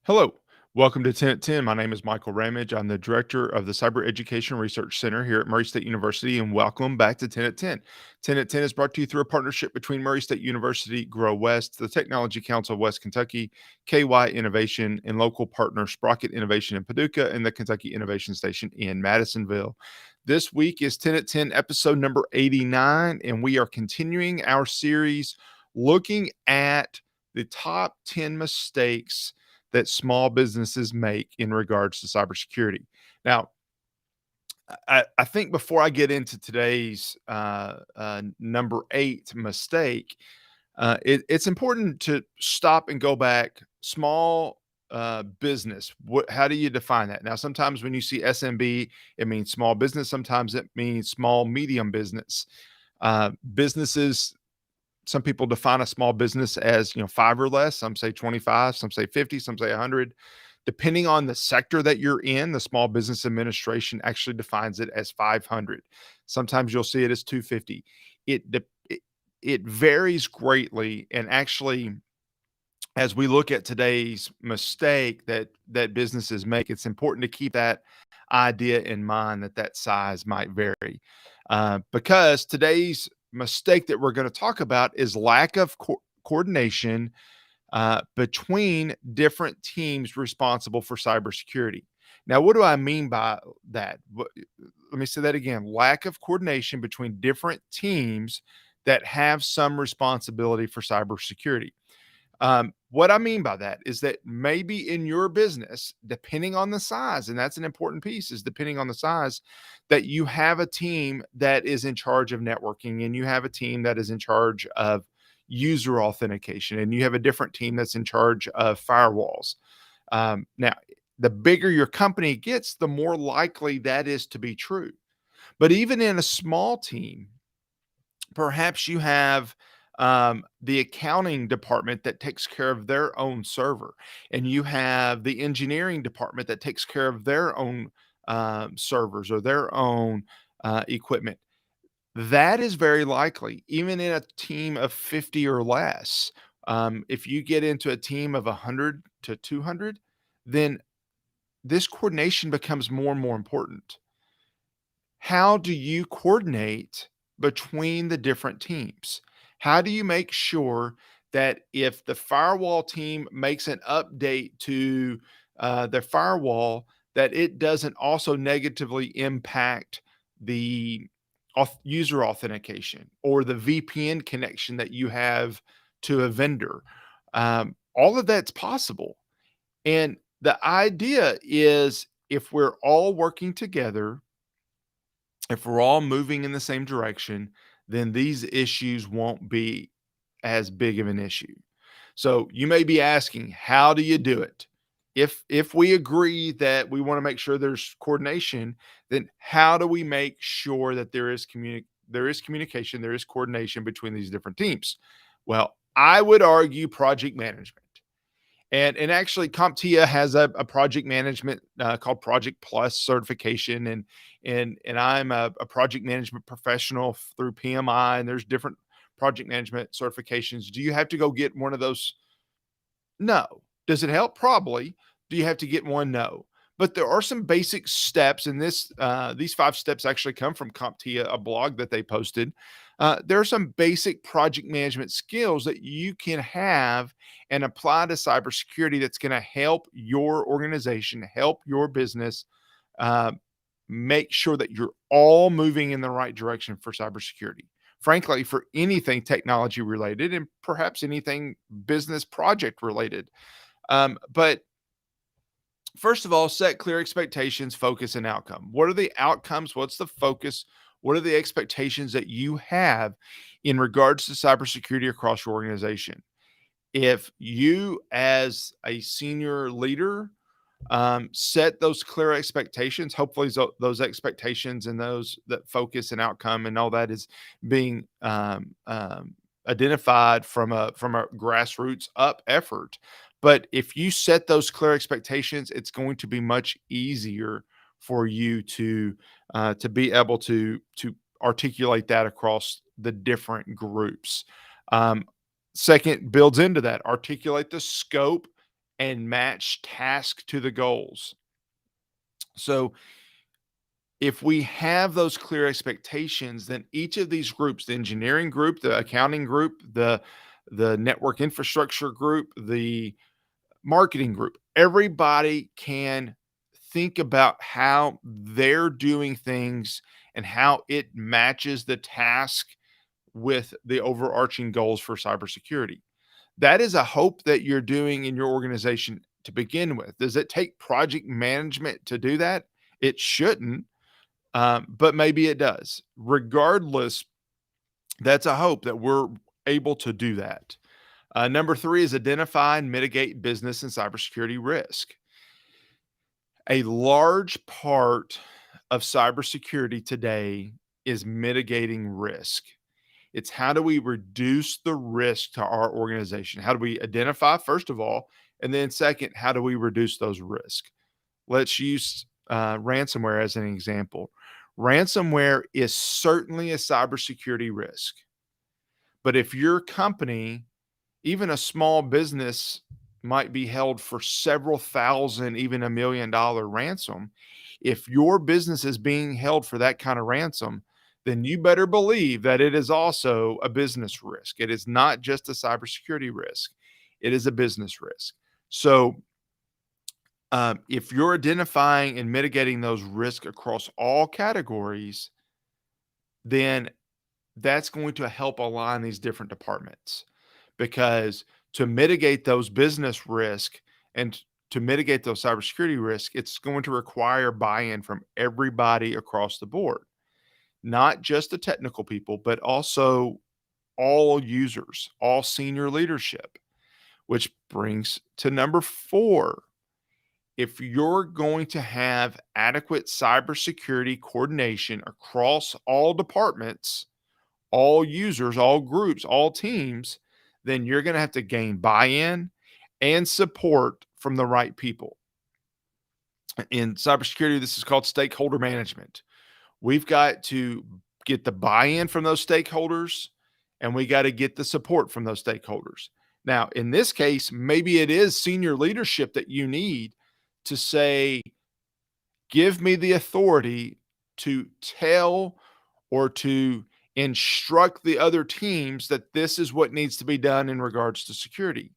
Hello, welcome to 10 at 10. My name is Michael Ramage. I'm the director of the Cyber Education Research Center here at Murray State University, and welcome back to 10 at 10. 10 at 10 is brought to you through a partnership between Murray State University, Grow West, the Technology Council of West Kentucky, KY Innovation, and local partner Sprocket Innovation in Paducah and the Kentucky Innovation Station in Madisonville. This week is 10 at 10, episode number 89, and we are continuing our series looking at the top 10 mistakes that small businesses make in regards to cybersecurity. Now, I think before I get into today's number eight mistake, it's important to stop and go back. Small business. How do you define that? Now, sometimes when you see SMB, it means small business. Sometimes it means small medium business. Businesses, some people define a small business as, five or less. Some say 25, some say 50, some say 100. Depending on the sector that you're in, the Small Business Administration actually defines it as 500. Sometimes you'll see it as 250. It varies greatly, and actually, as we look at today's mistake that businesses make, it's important to keep that idea in mind that size might vary, because today's mistake that we're going to talk about is lack of coordination between different teams responsible for cybersecurity. Now, what do I mean by that? Let me say that again: lack of coordination between different teams that have some responsibility for cybersecurity. What I mean by that is that maybe in your business, depending on the size, and that's an important piece, is depending on the size, that you have a team that is in charge of networking, and you have a team that is in charge of user authentication, and you have a different team that's in charge of firewalls. Now, the bigger your company gets, the more likely that is to be true. But even in a small team, perhaps you have the accounting department that takes care of their own server, and you have the engineering department that takes care of their own servers or their own equipment. That is very likely, even in a team of 50 or less. If you get into a team of 100 to 200, then this coordination becomes more and more important. How do you coordinate between the different teams? How do you make sure that if the firewall team makes an update to their firewall, that it doesn't also negatively impact the user authentication or the VPN connection that you have to a vendor? All of that's possible. And the idea is, if we're all working together, if we're all moving in the same direction, then these issues won't be as big of an issue. So you may be asking, how do you do it? If we agree that we want to make sure there's coordination, then how do we make sure that there is communication, there is coordination between these different teams? Well, I would argue project management. And actually, CompTIA has a project management called Project Plus certification, and I'm a project management professional through PMI, and there's different project management certifications. Do you have to go get one of those? No. Does it help? Probably. Do you have to get one? No. But there are some basic steps, and these 5 steps actually come from CompTIA, a blog that they posted. There are some basic project management skills that you can have and apply to cybersecurity that's going to help your organization, help your business, uh, make sure that you're all moving in the right direction for cybersecurity. Frankly, for anything technology related and perhaps anything business project related. But first of all, set clear expectations, focus, and outcome. What are the outcomes? What's the focus? What are the expectations that you have in regards to cybersecurity across your organization? If you, as a senior leader, set those clear expectations, hopefully those expectations and those that focus and outcome and all that is being identified from a grassroots up effort. But if you set those clear expectations, it's going to be much easier for you to be able to articulate that across the different groups. Um, Second, builds into that, articulate the scope and match task to the goals. So if we have those clear expectations, then each of these groups, the engineering group, the accounting group, the network infrastructure group, the marketing group, everybody can think about how they're doing things and how it matches the task with the overarching goals for cybersecurity. That is a hope that you're doing in your organization to begin with. Does it take project management to do that? It shouldn't, but maybe it does. Regardless, that's a hope that we're able to do that. Number three is identify and mitigate business and cybersecurity risk. A large part of cybersecurity today is mitigating risk. It's how do we reduce the risk to our organization? How do we identify, first of all? And then, second, how do we reduce those risks? Let's use ransomware as an example. Ransomware is certainly a cybersecurity risk. But if your company, even a small business, might be held for several thousand, even $1 million ransom, if your business is being held for that kind of ransom, then you better believe that it is also a business risk. It is not just a cybersecurity risk, it is a business risk. So, if you're identifying and mitigating those risks across all categories, then that's going to help align these different departments, because to mitigate those business risk and to mitigate those cybersecurity risk, it's going to require buy-in from everybody across the board, not just the technical people, but also all users, all senior leadership, which brings to number four. If you're going to have adequate cybersecurity coordination across all departments, all users, all groups, all teams, then you're going to have to gain buy in and support from the right people. In cybersecurity, this is called stakeholder management. We've got to get the buy in from those stakeholders, and we got to get the support from those stakeholders. Now, in this case, maybe it is senior leadership that you need to say, give me the authority to tell or to instruct the other teams that this is what needs to be done in regards to security.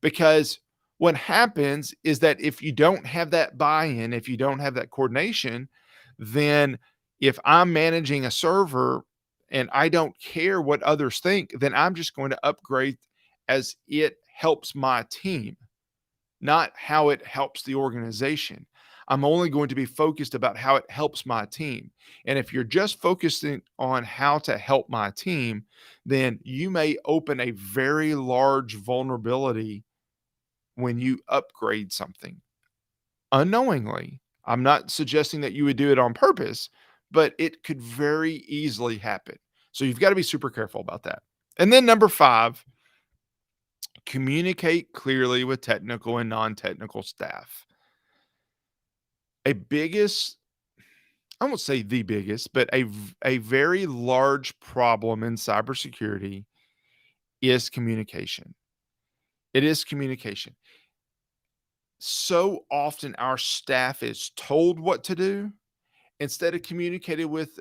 Because what happens is that if you don't have that buy-in, if you don't have that coordination, then if I'm managing a server and I don't care what others think, then I'm just going to upgrade as it helps my team, not how it helps the organization. I'm only going to be focused about how it helps my team. And if you're just focusing on how to help my team, then you may open a very large vulnerability when you upgrade something unknowingly. I'm not suggesting that you would do it on purpose, but it could very easily happen. So you've got to be super careful about that. And then number five, communicate clearly with technical and non-technical staff. A biggest, I won't say the biggest, but a very large problem in cybersecurity is communication. It is communication. So often our staff is told what to do instead of communicated with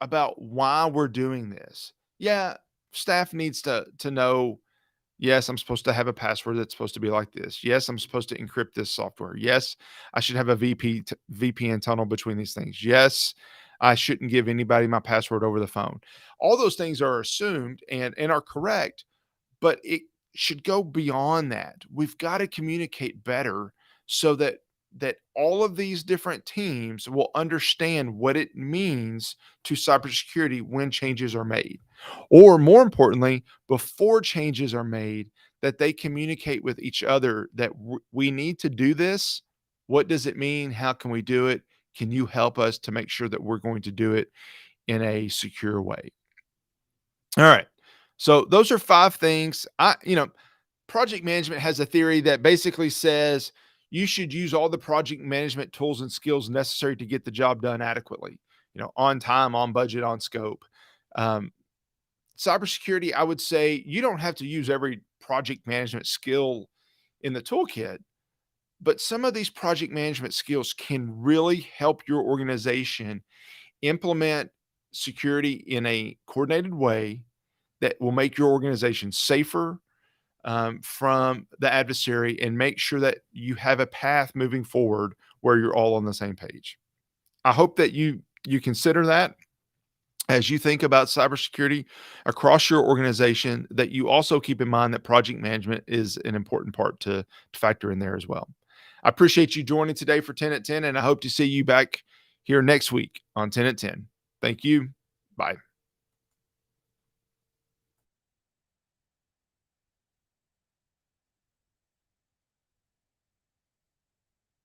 about why we're doing this. Yeah, staff needs to know, yes, I'm supposed to have a password that's supposed to be like this. Yes, I'm supposed to encrypt this software. Yes, I should have a VPN tunnel between these things. Yes, I shouldn't give anybody my password over the phone. All those things are assumed and are correct, but it should go beyond that. We've got to communicate better so that all of these different teams will understand what it means to cybersecurity when changes are made. Or more importantly, before changes are made, that they communicate with each other that we need to do this. What does it mean? How can we do it? Can you help us to make sure that we're going to do it in a secure way? All right. So those are five things. Project management has a theory that basically says you should use all the project management tools and skills necessary to get the job done adequately, on time, on budget, on scope. Um, Cybersecurity, I would say you don't have to use every project management skill in the toolkit, but some of these project management skills can really help your organization implement security in a coordinated way that will make your organization safer from the adversary and make sure that you have a path moving forward where you're all on the same page. I hope that you consider that as you think about cybersecurity across your organization, that you also keep in mind that project management is an important part to factor in there as well. I appreciate you joining today for 10 at 10, and I hope to see you back here next week on 10 at 10. Thank you. Bye.